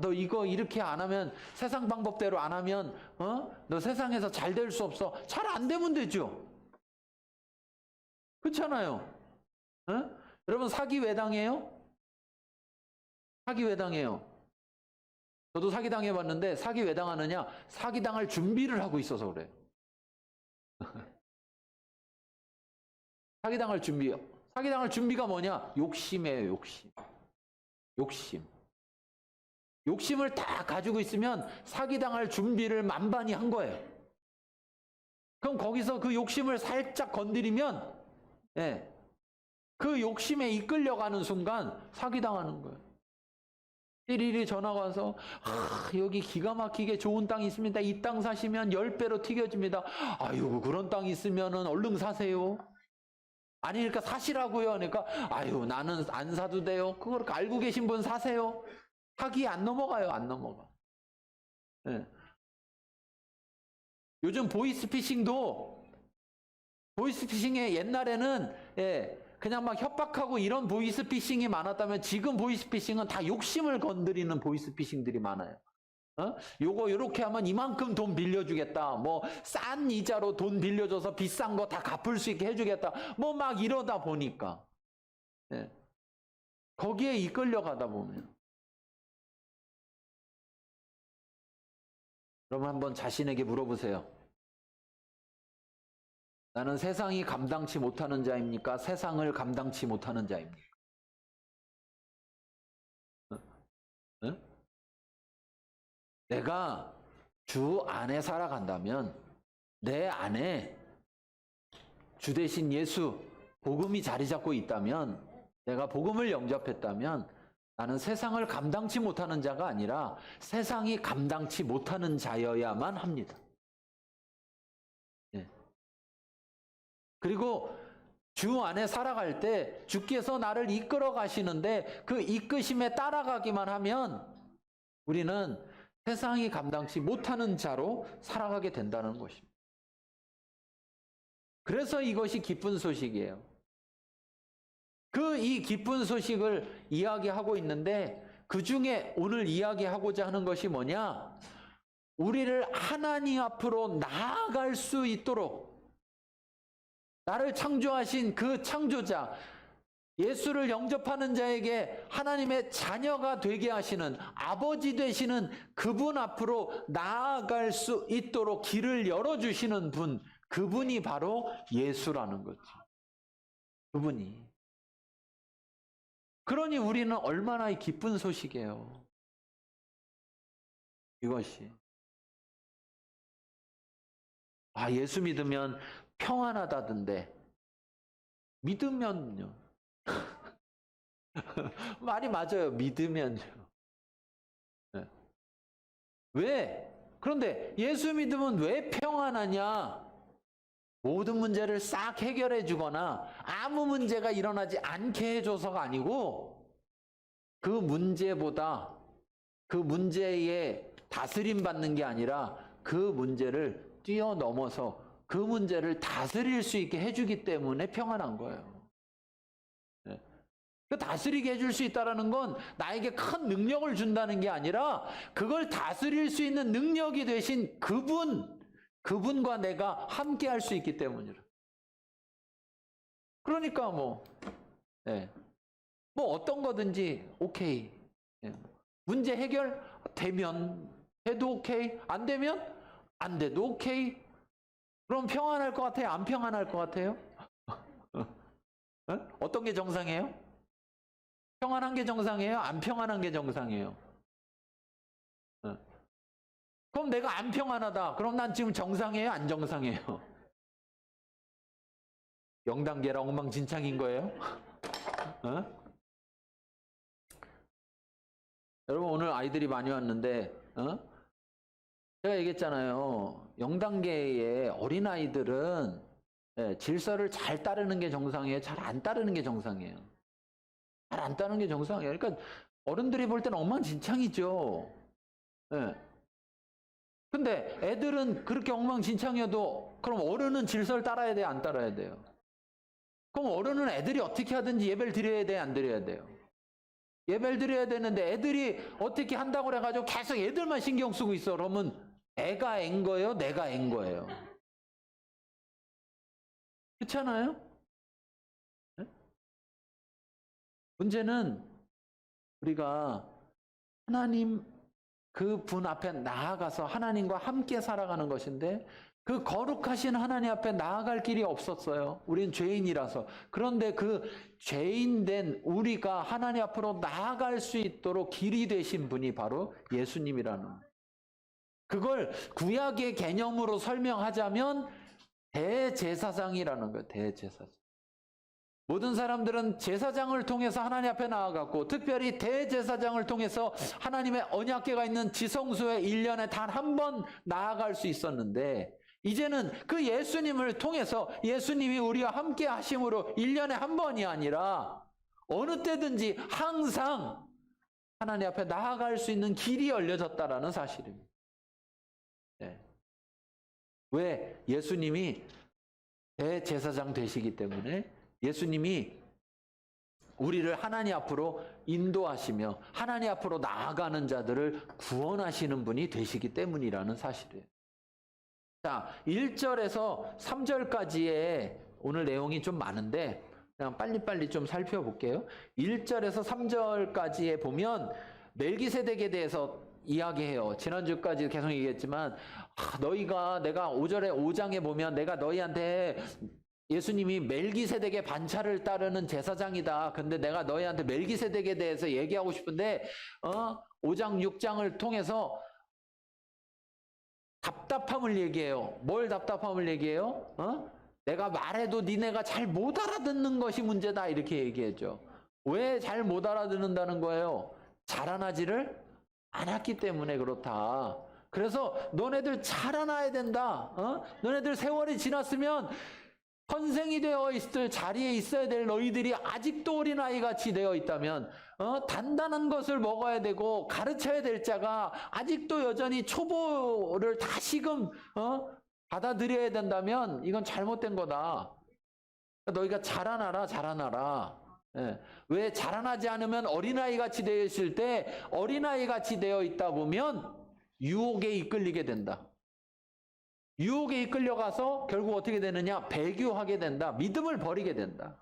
너 이거 이렇게 안 하면, 세상 방법대로 안 하면 너 세상에서 잘 될 수 없어. 잘 안 되면 되죠. 그렇잖아요. 여러분, 사기 왜 당해요? 사기 왜 당해요? 저도 사기 당해봤는데, 사기 왜 당하느냐? 사기 당할 준비를 하고 있어서 그래요. 사기 당할 준비요. 사기 당할 준비가 뭐냐? 욕심이에요, 욕심. 욕심. 욕심을 다 가지고 있으면 사기 당할 준비를 만반히 한 거예요. 그럼 거기서 그 욕심을 살짝 건드리면, 그 욕심에 이끌려가는 순간 사기 당하는 거예요. 띠리리 전화가 와서, 여기 기가 막히게 좋은 땅이 있습니다. 이 땅 사시면 10배로 튀겨집니다. 아유, 그런 땅 있으면은 얼른 사세요. 아니니까 사시라고요. 그러니까, 아유, 나는 안 사도 돼요. 그걸 알고 계신 분 사세요. 사기 안 넘어가요. 안 넘어가. 요즘 보이스피싱도, 보이스피싱에 옛날에는 그냥 막 협박하고 이런 보이스피싱이 많았다면, 지금 보이스피싱은 다 욕심을 건드리는 보이스피싱들이 많아요. 요거 요렇게 하면 이만큼 돈 빌려주겠다. 뭐 싼 이자로 돈 빌려줘서 비싼 거 다 갚을 수 있게 해주겠다. 뭐 막 이러다 보니까 거기에 이끌려가다 보면, 여러분 한번 자신에게 물어보세요. 나는 세상이 감당치 못하는 자입니까? 세상을 감당치 못하는 자입니까? 내가 주 안에 살아간다면, 내 안에 주 대신 예수, 복음이 자리 잡고 있다면, 내가 복음을 영접했다면, 나는 세상을 감당치 못하는 자가 아니라 세상이 감당치 못하는 자여야만 합니다. 그리고 주 안에 살아갈 때 주께서 나를 이끌어 가시는데, 그 이끄심에 따라가기만 하면 우리는 세상이 감당치 못하는 자로 살아가게 된다는 것입니다. 그래서 이것이 기쁜 소식이에요. 이 기쁜 소식을 이야기하고 있는데, 그 중에 오늘 이야기하고자 하는 것이 뭐냐? 우리를 하나님 앞으로 나아갈 수 있도록, 나를 창조하신 그 창조자, 예수를 영접하는 자에게 하나님의 자녀가 되게 하시는, 아버지 되시는 그분 앞으로 나아갈 수 있도록 길을 열어주시는 분, 그분이 바로 예수라는 거죠. 그분이. 그러니 우리는 얼마나 기쁜 소식이에요. 이것이. 예수 믿으면 평안하다던데. 믿으면요. 말이 맞아요. 믿으면요. 왜? 그런데 예수 믿으면 왜 평안하냐? 모든 문제를 싹 해결해 주거나 아무 문제가 일어나지 않게 해줘서가 아니고, 그 문제보다, 그 문제에 다스림 받는 게 아니라 그 문제를 뛰어넘어서 그 문제를 다스릴 수 있게 해주기 때문에 평안한 거예요. 다스리게 해줄 수 있다는 건 나에게 큰 능력을 준다는 게 아니라, 그걸 다스릴 수 있는 능력이 되신 그분과 내가 함께 할 수 있기 때문이라. 그러니까 뭐 어떤 거든지 오케이. 문제 해결 되면 돼도 오케이, 안 되면 안 돼도 오케이. 그럼 평안할 것 같아요? 안 평안할 것 같아요? 어떤 게 정상이에요? 평안한 게 정상이에요? 안 평안한 게 정상이에요? 그럼 내가 안 평안하다. 그럼 난 지금 정상이에요? 안 정상이에요? 0단계라 엉망진창인 거예요? 여러분, 오늘 아이들이 많이 왔는데, 제가 얘기했잖아요. 0단계의 어린아이들은 질서를 잘 따르는 게 정상이에요? 잘 안 따르는 게 정상이에요? 잘 안 따르는 게 정상이에요. 그러니까 어른들이 볼 때는 엉망진창이죠. 근데 애들은 그렇게 엉망진창이어도, 그럼 어른은 질서를 따라야 돼요? 안 따라야 돼요? 그럼 어른은 애들이 어떻게 하든지 예배를 드려야 돼요? 안 드려야 돼요? 예배를 드려야 되는데 애들이 어떻게 한다고 그래가지고 계속 애들만 신경 쓰고 있어. 그러면 애가 앤 거예요? 내가 앤 거예요? 그렇잖아요? 네? 문제는 우리가 하나님 그 분 앞에 나아가서 하나님과 함께 살아가는 것인데 그 거룩하신 하나님 앞에 나아갈 길이 없었어요. 우린 죄인이라서. 그런데 그 죄인된 우리가 하나님 앞으로 나아갈 수 있도록 길이 되신 분이 바로 예수님이라는 거예요. 그걸 구약의 개념으로 설명하자면 대제사장이라는 거예요. 대제사장. 모든 사람들은 제사장을 통해서 하나님 앞에 나아갔고 특별히 대제사장을 통해서 하나님의 언약궤가 있는 지성소에 1년에 단 한 번 나아갈 수 있었는데 이제는 그 예수님을 통해서 예수님이 우리와 함께 하심으로 1년에 한 번이 아니라 어느 때든지 항상 하나님 앞에 나아갈 수 있는 길이 열려졌다라는 사실입니다. 네. 왜? 예수님이 대제사장 되시기 때문에 예수님이 우리를 하나님 앞으로 인도하시며 하나님 앞으로 나아가는 자들을 구원하시는 분이 되시기 때문이라는 사실이에요. 자, 1절에서 3절까지의 오늘 내용이 좀 많은데 그냥 빨리빨리 좀 살펴볼게요. 1절에서 3절까지에 보면 멜기세덱에 대해서 이야기해요. 지난주까지 계속 얘기했지만 너희가 내가 5장에 보면 내가 너희한테 예수님이 멜기세덱의 반차를 따르는 제사장이다. 근데 내가 너희한테 멜기세덱에 대해서 얘기하고 싶은데 5장 6장을 통해서 답답함을 얘기해요. 뭘 답답함을 얘기해요? 내가 말해도 니네가 잘 못 알아듣는 것이 문제다. 이렇게 얘기했죠. 왜 잘 못 알아듣는다는 거예요? 자라나지를 않았기 때문에 그렇다. 그래서 너네들 자라나야 된다. 너네들 세월이 지났으면 선생이 되어 있을 자리에 있어야 될 너희들이 아직도 어린아이 같이 되어 있다면 단단한 것을 먹어야 되고 가르쳐야 될 자가 아직도 여전히 초보를 다시금 받아들여야 된다면 이건 잘못된 거다. 너희가 자라나라. 예. 왜 자라나지 않으면 어린아이 같이 되어 있을 때 어린아이 같이 되어 있다 보면 유혹에 이끌리게 된다. 유혹에 이끌려가서 결국 어떻게 되느냐? 배교하게 된다. 믿음을 버리게 된다.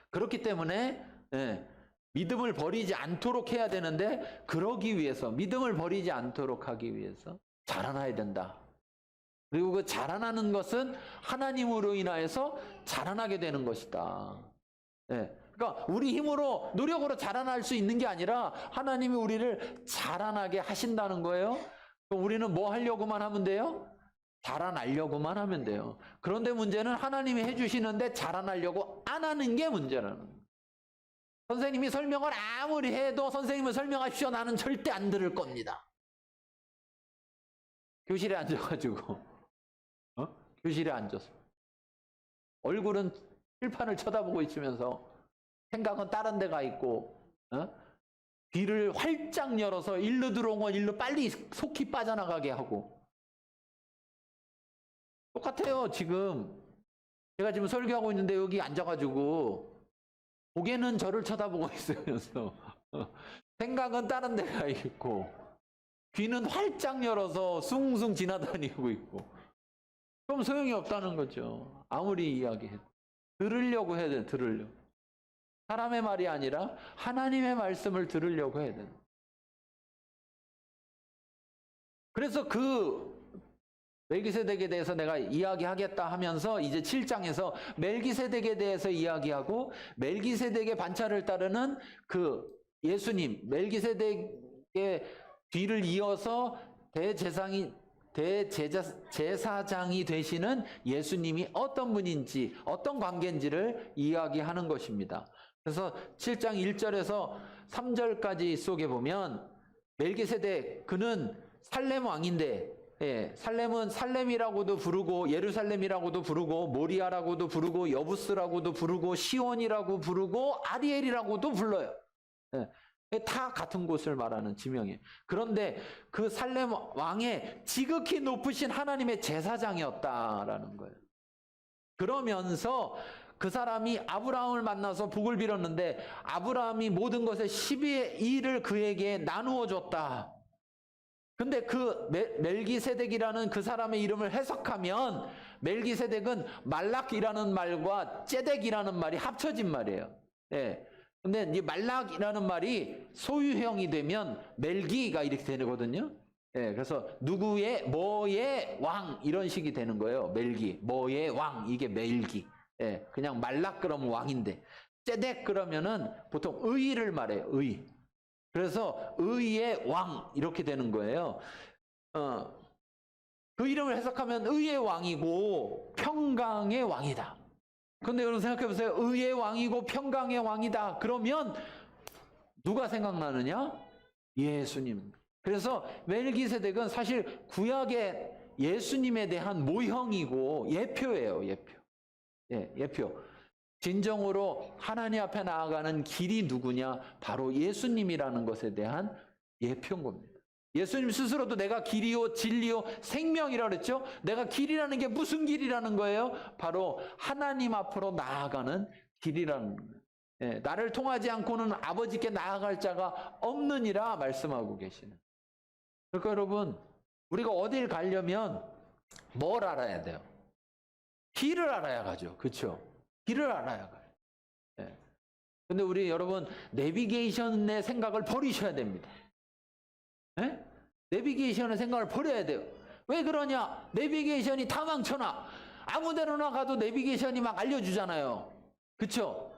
그렇기 때문에 믿음을 버리지 않도록 해야 되는데 그러기 위해서 믿음을 버리지 않도록 하기 위해서 자라나야 된다. 그리고 그 자라나는 것은 하나님으로 인하여서 자라나게 되는 것이다. 그러니까 우리 힘으로 노력으로 자라날 수 있는 게 아니라 하나님이 우리를 자라나게 하신다는 거예요. 그럼 우리는 뭐 하려고만 하면 돼요? 자라나려고만 하면 돼요. 그런데 문제는 하나님이 해주시는데 자라나려고 안 하는 게 문제라는 거예요. 선생님이 설명을 아무리 해도 선생님을 설명하십시오. 나는 절대 안 들을 겁니다. 교실에 앉아가지고 교실에 앉아서 얼굴은 칠판을 쳐다보고 있으면서 생각은 다른 데가 있고 귀를 활짝 열어서 일로 들어온 건 일로 빨리 속히 빠져나가게 하고 똑같아요. 지금 제가 지금 설교하고 있는데 여기 앉아가지고 고개는 저를 쳐다보고 있으면서 생각은 다른 데가 있고 귀는 활짝 열어서 숭숭 지나다니고 있고 그럼 소용이 없다는 거죠. 아무리 이야기해도 들으려고 해야 돼. 들으려고. 사람의 말이 아니라 하나님의 말씀을 들으려고 해야 돼. 그래서 그 멜기세덱에 대해서 내가 이야기하겠다 하면서 이제 7장에서 멜기세덱에 대해서 이야기하고 멜기세덱의 반차를 따르는 그 예수님 멜기세덱의 뒤를 이어서 제사장이 되시는 예수님이 어떤 분인지 어떤 관계인지를 이야기하는 것입니다. 그래서 7장 1절에서 3절까지 속에 보면 멜기세덱 그는 살렘 왕인데 살렘은 살렘이라고도 부르고 예루살렘이라고도 부르고 모리아라고도 부르고 여부스라고도 부르고 시온이라고 부르고 아리엘이라고도 불러요. 다 같은 곳을 말하는 지명이에요. 그런데 그 살렘 왕의 지극히 높으신 하나님의 제사장이었다라는 거예요. 그러면서 그 사람이 아브라함을 만나서 복을 빌었는데 아브라함이 모든 것의 10의 1을 그에게 나누어 줬다. 근데 그 멜기세덱이라는 그 사람의 이름을 해석하면 멜기세덱은 말락이라는 말과 ጼ덱이라는 말이 합쳐진 말이에요. 예. 근데 이 말락이라는 말이 소유형이 되면 멜기가 이렇게 되거든요. 예. 그래서 누구의 뭐의 왕 이런 식이 되는 거예요. 멜기 뭐의 왕 이게 멜기. 예. 그냥 말락 그러면 왕인데 ጼ덱 그러면은 보통 의를 말해요. 의. 그래서 의의 왕 이렇게 되는 거예요. 그 이름을 해석하면 의의 왕이고 평강의 왕이다. 그런데 여러분 생각해 보세요. 의의 왕이고 평강의 왕이다. 그러면 누가 생각나느냐? 예수님. 그래서 멜기세덱은 사실 구약의 예수님에 대한 모형이고 예표예요. 예표. 예, 예표. 진정으로 하나님 앞에 나아가는 길이 누구냐? 바로 예수님이라는 것에 대한 예표인 겁니다. 예수님 스스로도 내가 길이요 진리요 생명이라고 그랬죠? 내가 길이라는 게 무슨 길이라는 거예요? 바로 하나님 앞으로 나아가는 길이라는 거예요. 예, 나를 통하지 않고는 아버지께 나아갈 자가 없느니라 말씀하고 계시는. 그러니까 여러분 우리가 어딜 가려면 뭘 알아야 돼요? 길을 알아야 가죠. 그렇죠? 길을 알아야 가요. 예. 근데 우리 여러분 내비게이션의 생각을 버리셔야 됩니다. 예? 내비게이션의 생각을 버려야 돼요. 왜 그러냐? 내비게이션이 다 망쳐놔. 아무 데로나 가도 내비게이션이 막 알려주잖아요. 그쵸?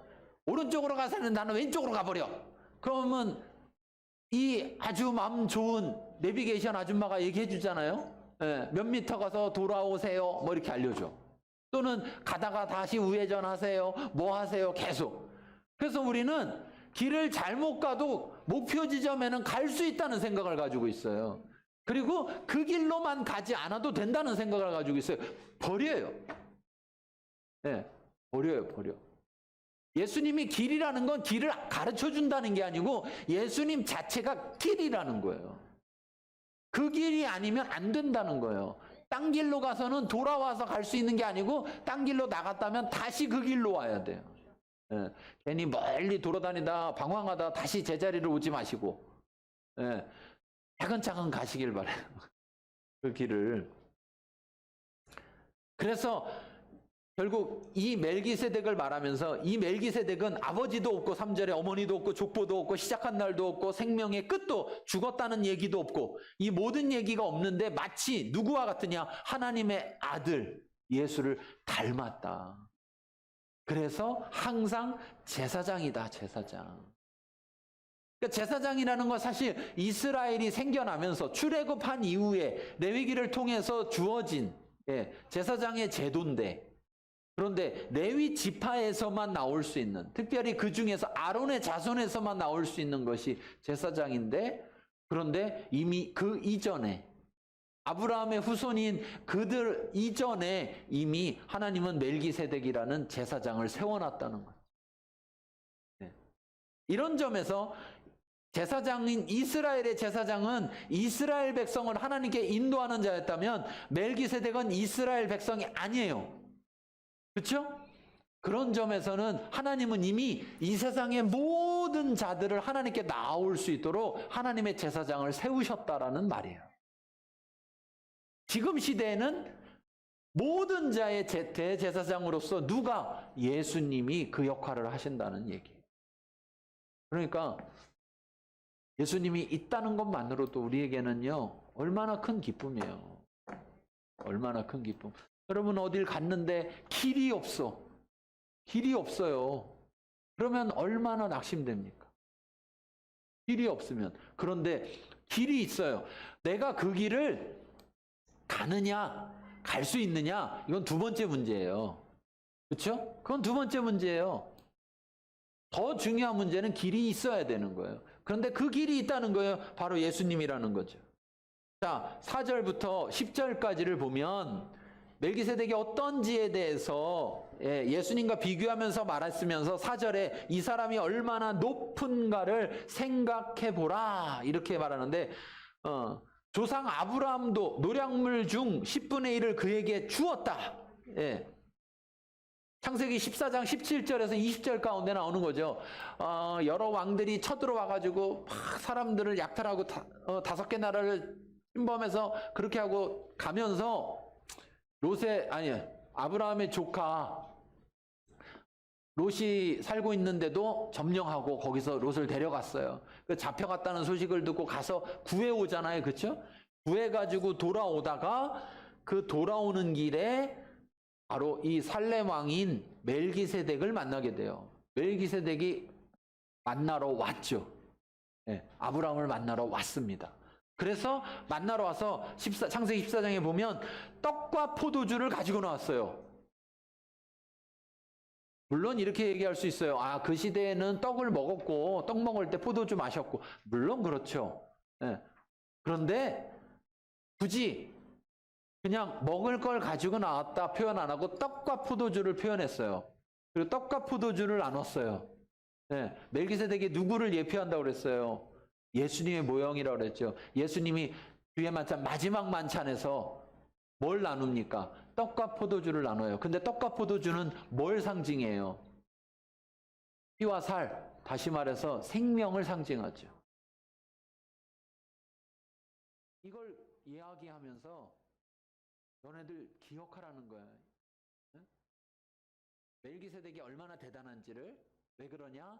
오른쪽으로 가서는 나는 왼쪽으로 가버려. 그러면 이 아주 마음 좋은 내비게이션 아줌마가 얘기해 주잖아요. 예, 몇 미터 가서 돌아오세요. 뭐 이렇게 알려줘. 또는 가다가 다시 우회전하세요. 뭐 하세요? 계속. 그래서 우리는 길을 잘못 가도 목표 지점에는 갈 수 있다는 생각을 가지고 있어요. 그리고 그 길로만 가지 않아도 된다는 생각을 가지고 있어요. 버려요. 네, 버려. 예수님이 길이라는 건 길을 가르쳐 준다는 게 아니고 예수님 자체가 길이라는 거예요. 그 길이 아니면 안 된다는 거예요. 딴 길로 가서는 돌아와서 갈 수 있는 게 아니고 딴 길로 나갔다면 다시 그 길로 와야 돼요. 예, 괜히 멀리 돌아다니다 방황하다 다시 제자리로 오지 마시고 예, 차근차근 가시길 바라요. 그 길을. 그래서 결국 이 멜기세덱을 말하면서 이 멜기세덱은 아버지도 없고 3절에 어머니도 없고 족보도 없고 시작한 날도 없고 생명의 끝도 죽었다는 얘기도 없고 이 모든 얘기가 없는데 마치 누구와 같으냐? 하나님의 아들 예수를 닮았다. 그래서 항상 제사장이다. 제사장. 그러니까 제사장이라는 건 사실 이스라엘이 생겨나면서 출애굽한 이후에 레위기를 통해서 주어진 제사장의 제도인데 그런데 레위 지파에서만 나올 수 있는 특별히 그 중에서 아론의 자손에서만 나올 수 있는 것이 제사장인데 그런데 이미 그 이전에 아브라함의 후손인 그들 이전에 이미 하나님은 멜기세덱이라는 제사장을 세워놨다는 거예요. 네. 이런 점에서 제사장인 이스라엘의 제사장은 이스라엘 백성을 하나님께 인도하는 자였다면 멜기세덱은 이스라엘 백성이 아니에요. 그렇죠? 그런 점에서는 하나님은 이미 이 세상의 모든 자들을 하나님께 나올 수 있도록 하나님의 제사장을 세우셨다라는 말이에요. 지금 시대에는 모든 자의 대제사장으로서 누가? 예수님이 그 역할을 하신다는 얘기예요. 그러니까 예수님이 있다는 것만으로도 우리에게는요 얼마나 큰 기쁨이에요. 얼마나 큰 기쁨. 여러분 어딜 갔는데 길이 없어. 길이 없어요. 그러면 얼마나 낙심됩니까? 길이 없으면. 그런데 길이 있어요. 내가 그 길을 가느냐, 갈 수 있느냐, 이건 두 번째 문제예요. 그렇죠? 그건 두 번째 문제예요. 더 중요한 문제는 길이 있어야 되는 거예요. 그런데 그 길이 있다는 거예요. 바로 예수님이라는 거죠. 자, 4절부터 10절까지를 보면 멜기세덱이 어떤지에 대해서 예수님과 비교하면서 말했으면서 4절에 이 사람이 얼마나 높은가를 생각해 보라 이렇게 말하는데 조상 아브라함도 노량물 중 10분의 1을 그에게 주었다. 예. 창세기 14장 17절에서 20절 가운데 나오는 거죠. 여러 왕들이 쳐들어와가지고 막 사람들을 약탈하고 다섯 개 나라를 침범해서 그렇게 하고 가면서 아브라함의 조카 롯이 살고 있는데도 점령하고 거기서 롯을 데려갔어요. 그 잡혀갔다는 소식을 듣고 가서 구해오잖아요. 그렇죠? 구해가지고 돌아오다가 그 돌아오는 길에 바로 이 살렘 왕인 멜기세덱을 만나게 돼요. 멜기세덱이 만나러 왔죠. 네, 아브라함을 만나러 왔습니다. 그래서 만나러 와서 창세기 14장에 보면 떡과 포도주를 가지고 나왔어요. 물론 이렇게 얘기할 수 있어요. 그 시대에는 떡을 먹었고 떡 먹을 때 포도주 마셨고 물론 그렇죠. 네. 그런데 굳이 그냥 먹을 걸 가지고 나왔다 표현 안 하고 떡과 포도주를 표현했어요. 그리고 떡과 포도주를 나눴어요. 네. 멜기세덱이 누구를 예표한다고 그랬어요? 예수님의 모형이라고 그랬죠. 예수님이 주의 만찬 마지막 만찬에서 뭘 나눕니까? 떡과 포도주를 나눠요. 근데 떡과 포도주는 뭘 상징해요? 피와 살, 다시 말해서 생명을 상징하죠. 이걸 이야기하면서 너네들 기억하라는 거야. 응? 멜기세덱이 얼마나 대단한지를. 왜 그러냐?